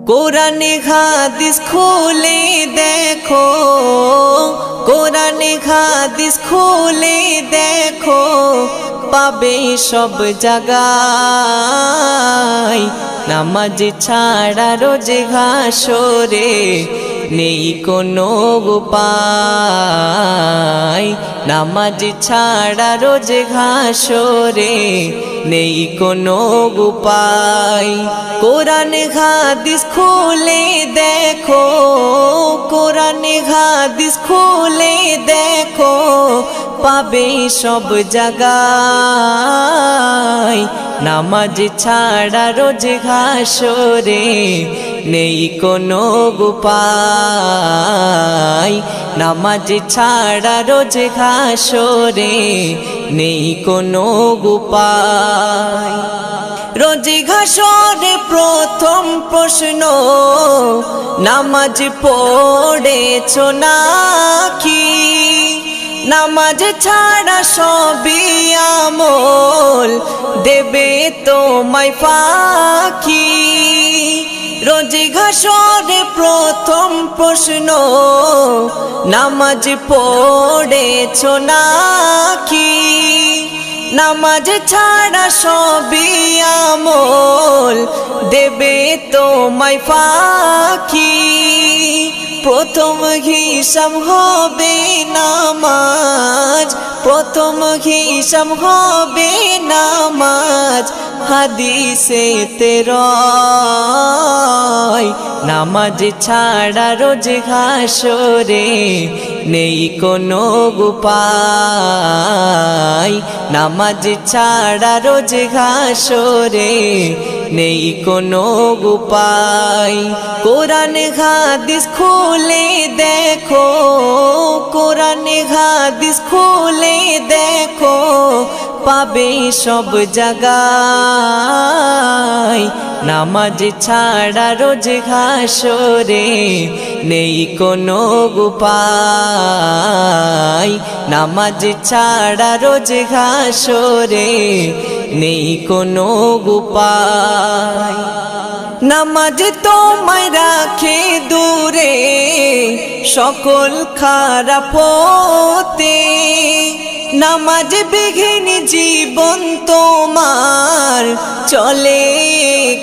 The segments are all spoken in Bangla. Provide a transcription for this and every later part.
কোরআনে হাদিস খুলে দেখো, কোরআনে হাদিস খুলে দেখো, পাবে সব জায়গায়। নামাজ ছাড়া রোজে হাসরে নেই কোনো উপায়। নামাজ ছাড়া রোজে হাসরে নেই কোনো উপায়। কোরআনে হাদিস খুলে দেখো, কোরআনে হাদিস খুলে দেখো, পাবে সব জায়গায়। নামাজ ছাড়া রোজ হাসরে নেই কোনো উপায়। নামাজ ছাড়া রোজ হাসরে নেই কোনো উপায়। রোজ হাসরে প্রথম প্রশ্ন, নামাজ পড়েছো নাকি? নামাজ ছাড়া সবই আমল দেবে তোমায় ফাঁকি। রোজ হাসরে প্রথম প্রশ্ন, নামাজ পড়েছো নাকি? নামাজ ছাড়া সবই আমল দেবে তোমায় ফাঁকি। প্রথম হিসাব হবে নামাজ, প্রথম হিসাব হবে নামাজ। হাদিসেতে রয় নামাজ ছাড়া রোজ হাসরে নেই কোনো উপায়। নামাজ ছাড়া রোজ হাসরে নেই কোনো উপায়। কোরআনে হাদিস খুলে দেখো, কোরআনে হাদিস খুলে দেখো, পাবে সব জায়গায়। নামাজ ছাড়া রোজ হাসরে নেই কোনো উপায়। নামাজ ছাড়া রোজ হাসরে নেই কোনো উপায়। নামাজ তোমায় রাখে দূরে সকল খারাপ হতে। নামাজ বিঘিন জীবন তোমার চলে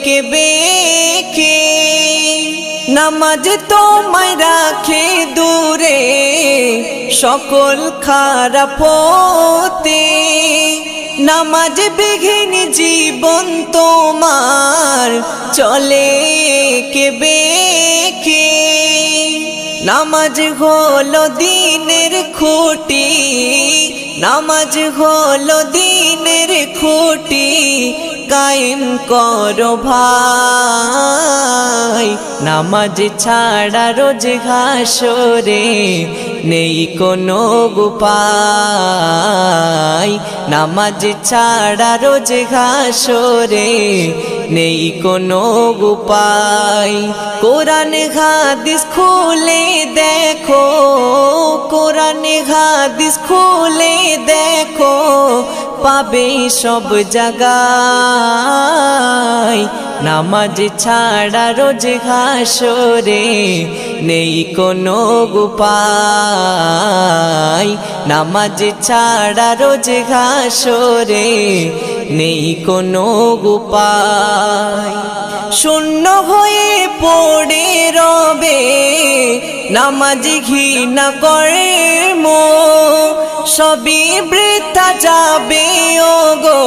কে বেঁকে। নামাজ তোমায় রাখে দূরে সকল খারাপ হতে। নামাজ বিঘিন জীবন তোমার চলে কে বেঁকে। নামাজ হলো দিনের খুঁটি, নামাজ হলো দিনের খুঁটি। কায়েম করো ভাই, নামাজ ছাড়া রোজ হাসরে নেই কোনো উপায়। নামাজ ছাড়া রোজ হাসরে নেই কোনো উপায়। কোরআনে হাদিস খুলে দেখো, কোরআনে হাদিস খুলে দেখো, পাবে সব জায়গায়। নামাজ ছাড়া রোজ হাসরে নেই কোনো উপায়। নামাজ ছাড়া রোজ হাসরে নেই কোনো উপায়। শূন্য হয়ে পড়ে রবে নামাজ ঘৃণা করে মো, সবই বৃথা যাবে ওগো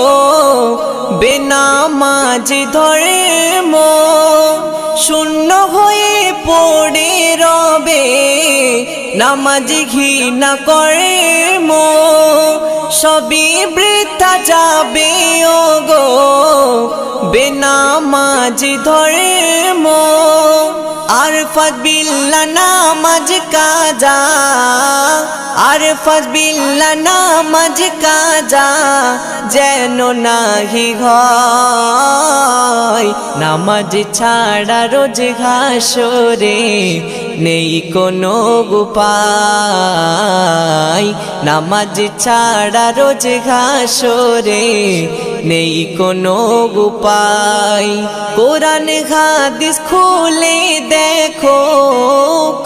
বেনামাজ ধর্ম। শূন্য হয়ে পড়ে রবে নামাজ ঘৃণা করে মো, সবই বৃথা যাবে ওগো বেনামাজ ধর্ম। আরফাত বিল্লাহ নামাজ কাজা, আরফাত বিল্লাহ নামাজ কাজা যেন নাহি হয়। নামাজ ছাড়া রোজ হাসরে নেই কোনো উপায়। নামাজ ছাড়া রোজ হাসরে নেই কোনো উপায়। কোরআন হাদিস খুলে দেখো,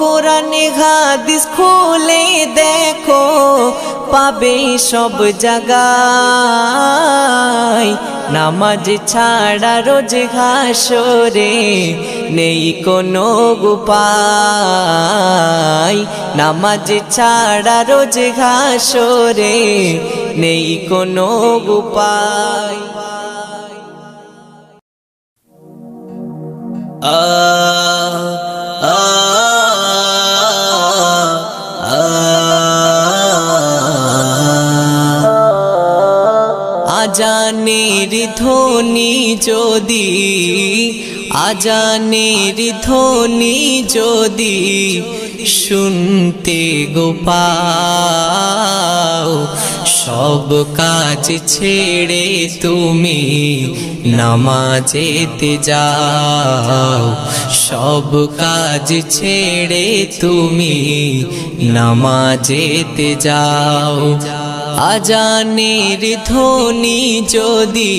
কোরআন হাদিস খুলে দেখো, পাবে সব জায়গায়। নামাজ ছাড়া রোজ হাসরে নেই কোনো উপায়। নামাজ ছাড়া রোজ হাসরে নেই কোনো উপায়। আজানের ধ্বনি যদি, আজানের ধ্বনি যদি শুনতে গো পাও, সব কাজ ছেড়ে তুমি নামাজেতে যাও। সব কাজ ছেড়ে তুমি নামাজেতে যাও। আজানের ধ্বনি যদি,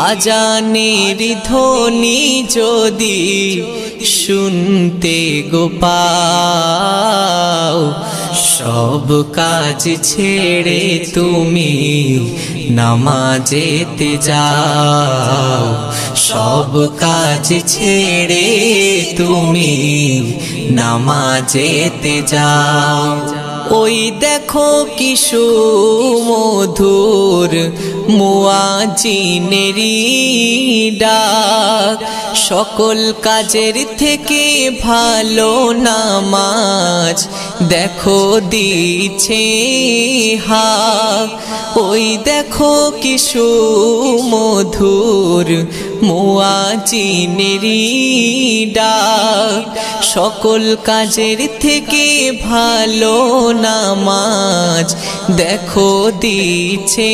আজানের ধ্বনি যদি শুনতে গো পাও, সব কাজ ছেড়ে তুমি নামাজেতে যাও। সব কাজ ছেড়ে তুমি নামাজেতে যাও। ওই দেখো কি সুমধুর মুয়াজ্জিনেরি ডাক, সকল কাজের থেকে ভালো নামাজ দেখো দিছে হাক। ওই দেখো কি সুমধুর মুয়াজ্জিনেরি ডাক, সকল কাজের থেকে ভালো নামাজ দেখো দিছে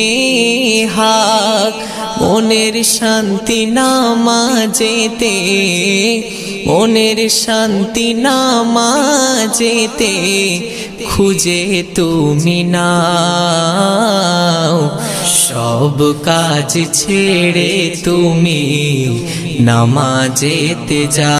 হাক। মনের শান্তি নামাজেতে, মনের শান্তি নামাজেতে খুঁজে তুমি নাও। সব কাজ ছেড়ে তুমি নামাজেতে যাও।